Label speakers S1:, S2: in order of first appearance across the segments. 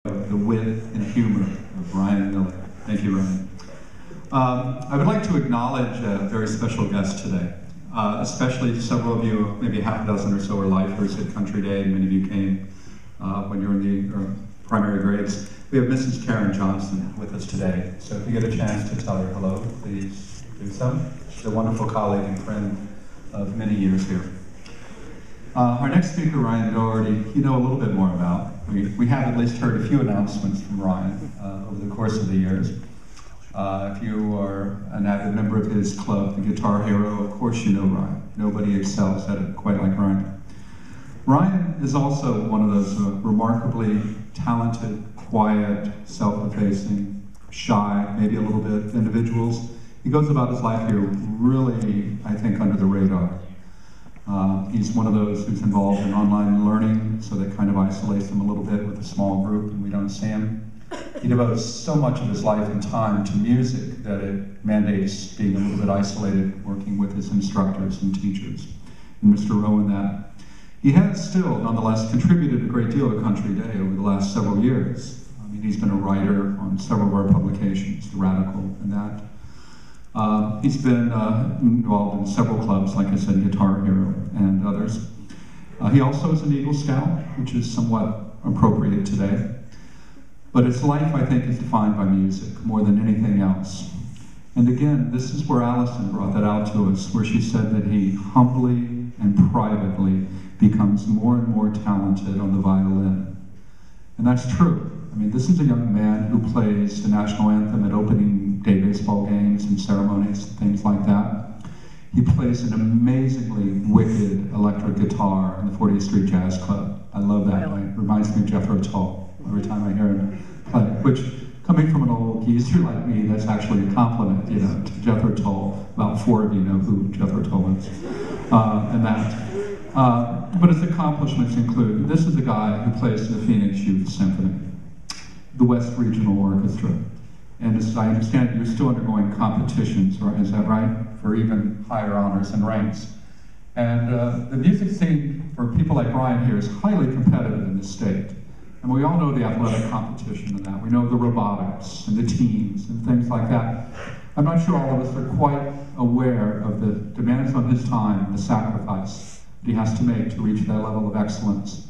S1: The wit and humor of Ryan Miller. Thank you, Ryan. I would like to acknowledge a very special guest today, especially several of you, maybe half a dozen or so, are lifers at Country Day, and many of you came when you're in the primary grades. We have Mrs. Karen Johnson with us today, so if you get a chance to tell her hello, please do so. She's a wonderful colleague and friend of many years here. Our next speaker, Ryan Dougherty, you know a little bit more about. We have at least heard a few announcements from Ryan over the course of the years. If you are an avid member of his club, the Guitar Hero, of course you know Ryan. Nobody excels at it quite like Ryan. Ryan is also one of those remarkably talented, quiet, self-effacing, shy, maybe a little bit individuals. He goes about his life here really, I think, under the radar. He's one of those who's involved in online learning, so that kind of isolates him a little bit with a small group and we don't see him. He devotes so much of his life and time to music that it mandates being a little bit isolated, working with his instructors and teachers. And Mr. Rowan that. He has still, nonetheless, contributed a great deal to Country Day over the last several years. I mean, he's been a writer on several of our publications, The Radical and that. He's been involved in several clubs, like I said, Guitar Hero and others. He also is an Eagle Scout, which is somewhat appropriate today. But his life, I think, is defined by music more than anything else. And again, this is where Allison brought that out to us, where she said that he humbly and privately becomes more and more talented on the violin. And that's true. I mean, this is a young man who plays the national anthem at opening day baseball games and ceremonies, things like that. He plays an amazingly wicked electric guitar in the 40th Street Jazz Club. I love that. It reminds me of Jethro Tull every time I hear him play, which, coming from an old geezer like me, that's actually a compliment, you know, to Jethro Tull. About 4 of you know who Jethro Tull is, and that. But his accomplishments include, this is a guy who plays in the Phoenix Youth Symphony, the West Regional Orchestra. And as I understand it, you're still undergoing competitions, right? Is that right? For even higher honors and ranks. And the music scene for people like Ryan here is highly competitive in this state. And we all know the athletic competition and that. We know the robotics and the teams and things like that. I'm not sure all of us are quite aware of the demands on his time and the sacrifice that he has to make to reach that level of excellence.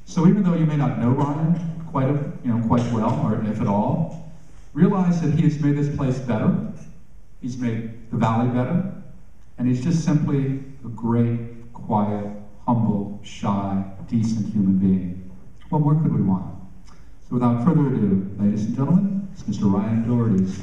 S1: So even though you may not know Ryan quite well, or if at all, realize that he has made this place better. He's made the valley better. And he's just simply a great, quiet, humble, shy, decent human being. What more could we want? So without further ado, ladies and gentlemen, it's Mr. Ryan Dougherty's.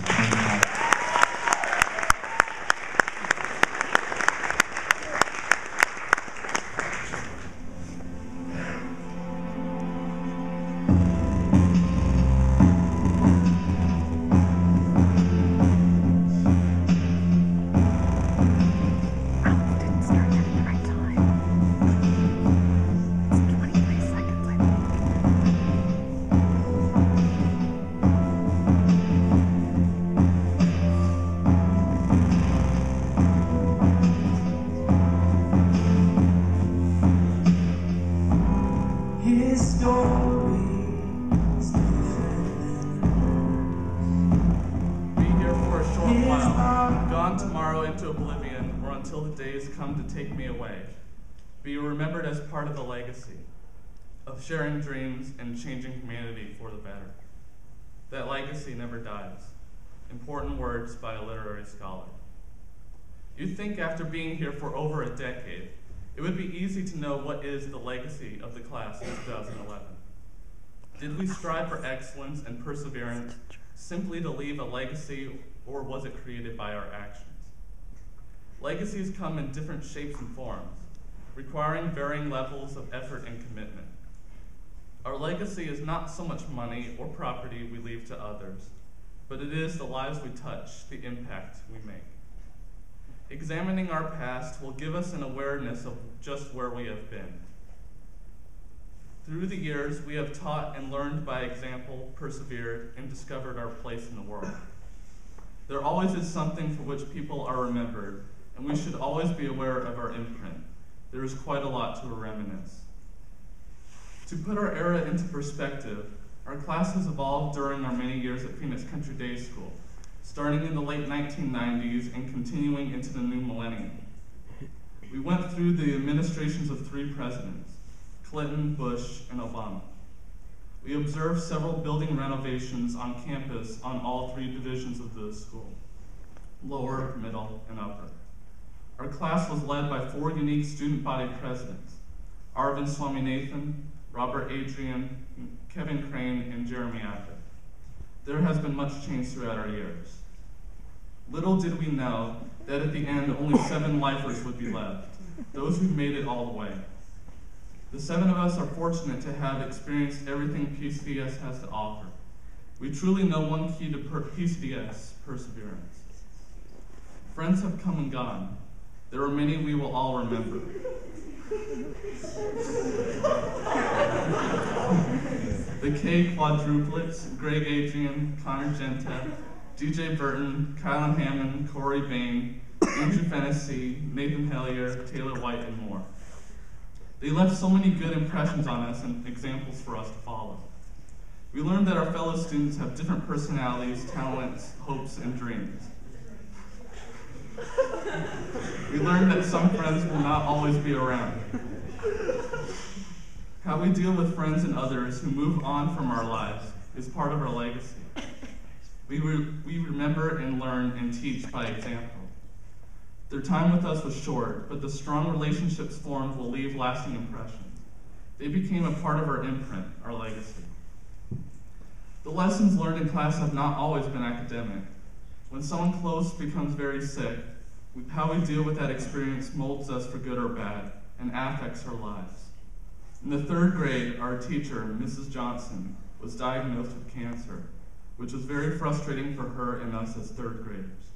S2: Until the days come to take me away. Be remembered as part of the legacy of sharing dreams and changing humanity for the better. That legacy never dies. Important words by a literary scholar. You'd think after being here for over a decade, it would be easy to know what is the legacy of the class of 2011. Did we strive for excellence and perseverance simply to leave a legacy, or was it created by our actions? Legacies come in different shapes and forms, requiring varying levels of effort and commitment. Our legacy is not so much money or property we leave to others, but it is the lives we touch, the impact we make. Examining our past will give us an awareness of just where we have been. Through the years, we have taught and learned by example, persevered, and discovered our place in the world. There always is something for which people are remembered, and we should always be aware of our imprint. There is quite a lot to reminisce. To put our era into perspective, Our class has evolved during our many years at Phoenix Country Day School, starting in the late 1990s and continuing into the new millennium. We went through the administrations of 3 presidents, Clinton, Bush, and Obama. We observed several building renovations on campus on all 3 divisions of the school, lower, middle, and upper. Our class was led by 4 unique student body presidents, Arvind Swaminathan, Robert Adrian, Kevin Crane, and Jeremy Abbott. There has been much change throughout our years. Little did we know that at the end only 7 lifers would be left, those who made it all the way. The 7 of us are fortunate to have experienced everything PCDS has to offer. We truly know one key to PCDS, perseverance. Friends have come and gone. There are many we will all remember. The K quadruplets, Greg Adrian, Connor Gentep, DJ Burton, Kylan Hammond, Corey Bain, Andrew Fennessy, Nathan Hellier, Taylor White, and more. They left so many good impressions on us and examples for us to follow. We learned that our fellow students have different personalities, talents, hopes, and dreams. We learned that some friends will not always be around. How we deal with friends and others who move on from our lives is part of our legacy. We remember and learn and teach by example. Their time with us was short, but the strong relationships formed will leave lasting impressions. They became a part of our imprint, our legacy. The lessons learned in class have not always been academic. When someone close becomes very sick, how we deal with that experience molds us for good or bad and affects our lives. In the 3rd grade, our teacher, Mrs. Johnson, was diagnosed with cancer, which was very frustrating for her and us as 3rd graders.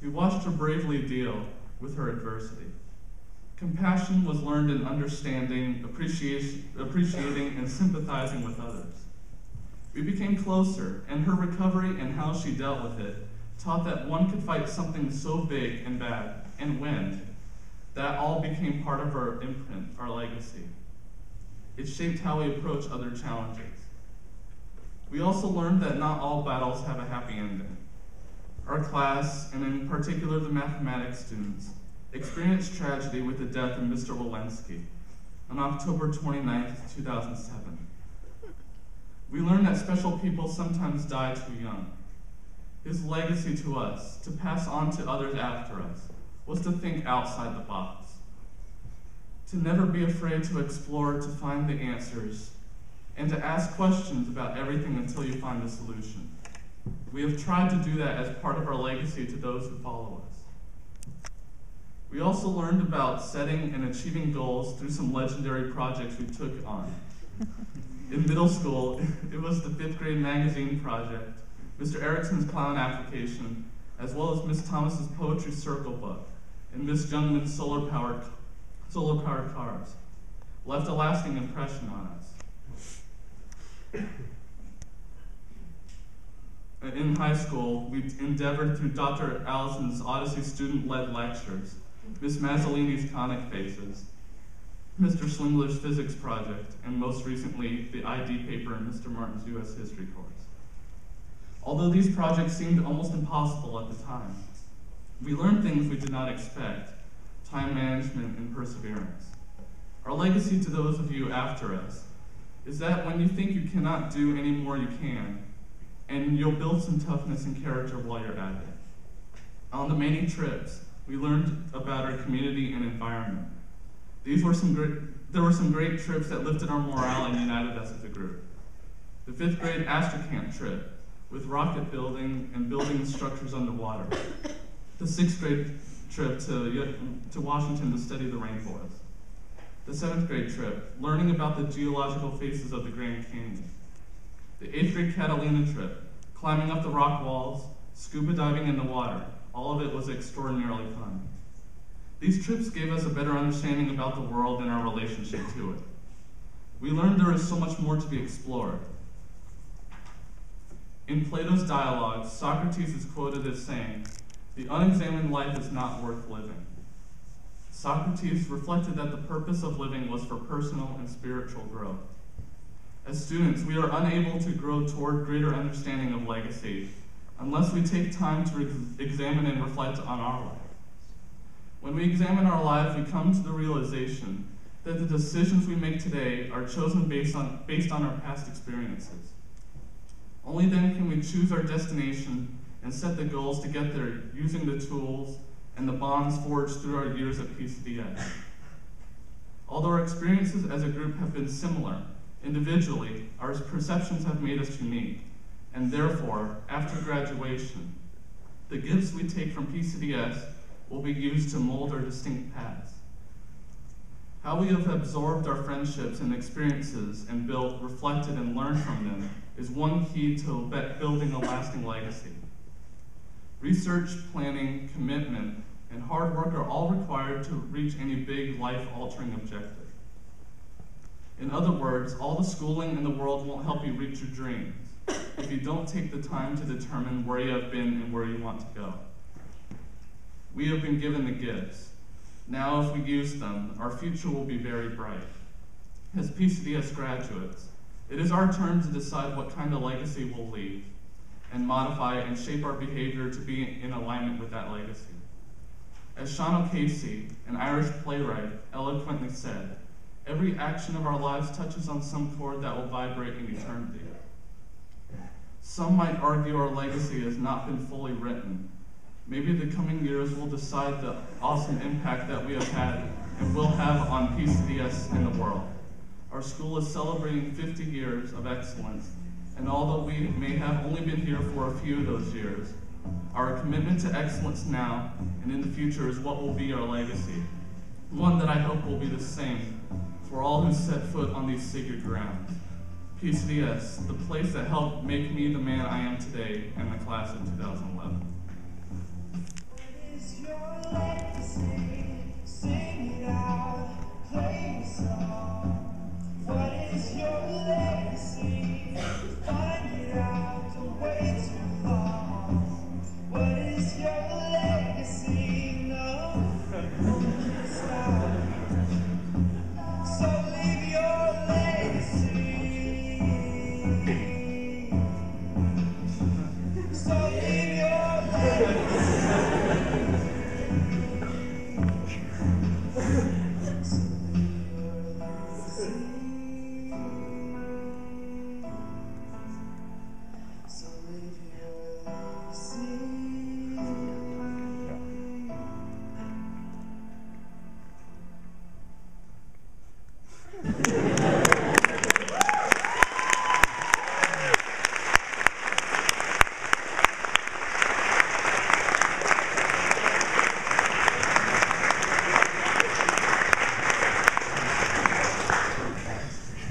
S2: We watched her bravely deal with her adversity. Compassion was learned in understanding, appreciating, and sympathizing with others. We became closer, and her recovery and how she dealt with it taught that one could fight something so big and bad and win. That all became part of our imprint, our legacy. It shaped how we approach other challenges. We also learned that not all battles have a happy ending. Our class, and in particular the mathematics students, experienced tragedy with the death of Mr. Walensky on October 29, 2007. We learned that special people sometimes die too young. His legacy to us, to pass on to others after us, was to think outside the box. To never be afraid to explore, to find the answers, and to ask questions about everything until you find the solution. We have tried to do that as part of our legacy to those who follow us. We also learned about setting and achieving goals through some legendary projects we took on. In middle school, it was the 5th grade magazine project, Mr. Erickson's clown application, as well as Miss Thomas's poetry circle book, and Miss Jungman's solar-powered cars, left a lasting impression on us. In high school, we endeavored through Dr. Allison's Odyssey student-led lectures, Miss Mazzolini's Conic Faces, Mr. Slingler's Physics Project, and most recently, the ID paper in Mr. Martin's U.S. History course. Although these projects seemed almost impossible at the time, we learned things we did not expect, time management and perseverance. Our legacy to those of you after us is that when you think you cannot do any more, you can, and you'll build some toughness and character while you're at it. On the many trips, we learned about our community and environment. There were some great trips that lifted our morale and united us as a group. The 5th grade Astrocamp trip, with rocket building and building structures underwater. The 6th grade trip to Washington to study the rainforest. The 7th grade trip, learning about the geological faces of the Grand Canyon. The 8th grade Catalina trip, climbing up the rock walls, scuba diving in the water. All of it was extraordinarily fun. These trips gave us a better understanding about the world and our relationship to it. We learned there is so much more to be explored. In Plato's dialogues, Socrates is quoted as saying, "The unexamined life is not worth living." Socrates reflected that the purpose of living was for personal and spiritual growth. As students, we are unable to grow toward greater understanding of legacy unless we take time to examine and reflect on our life. When we examine our life, we come to the realization that the decisions we make today are chosen based on our past experiences. Only then can we choose our destination and set the goals to get there using the tools and the bonds forged through our years at PCDS. Although our experiences as a group have been similar, individually, our perceptions have made us unique, and therefore, after graduation, the gifts we take from PCDS will be used to mold our distinct paths. How we have absorbed our friendships and experiences and built, reflected, and learned from them is one key to building a lasting legacy. Research, planning, commitment, and hard work are all required to reach any big, life-altering objective. In other words, all the schooling in the world won't help you reach your dreams if you don't take the time to determine where you have been and where you want to go. We have been given the gifts. Now, if we use them, our future will be very bright. As PCDS graduates, it is our turn to decide what kind of legacy we'll leave and modify and shape our behavior to be in alignment with that legacy. As Sean O'Casey, an Irish playwright, eloquently said, every action of our lives touches on some chord that will vibrate in eternity. Some might argue our legacy has not been fully written. Maybe the coming years will decide the awesome impact that we have had and will have on PCDS in the world. Our school is celebrating 50 years of excellence, and although we may have only been here for a few of those years, our commitment to excellence now and in the future is what will be our legacy, one that I hope will be the same for all who set foot on these sacred grounds. PCDS, the place that helped make me the man I am today in the class of 2011.
S3: Sing it out, play the song. What is your legacy? Find it out, don't wait too long. What is your legacy? No, don't stop. So leave your legacy. So leave your legacy.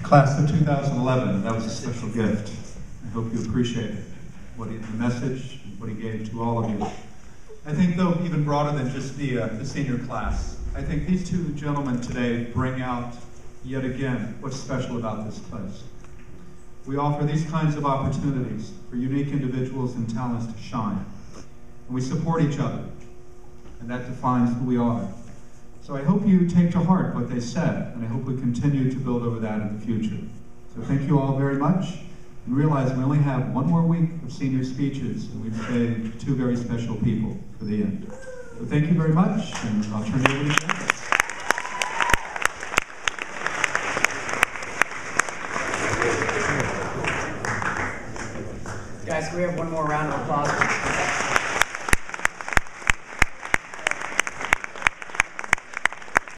S1: Class of 2011, that was a special gift. I hope you appreciate it, the message, what he gave to all of you. I think, though, even broader than just the senior class, I think these two gentlemen today bring out, yet again, what's special about this place. We offer these kinds of opportunities for unique individuals and talents to shine. And we support each other, and that defines who we are. So I hope you take to heart what they said, and I hope we continue to build over that in the future. So thank you all very much, and realize we only have one more week of senior speeches, and we've saved two very special people for the end. So thank you very much, and I'll turn it over to you.
S4: Guys, can we have one more round of applause?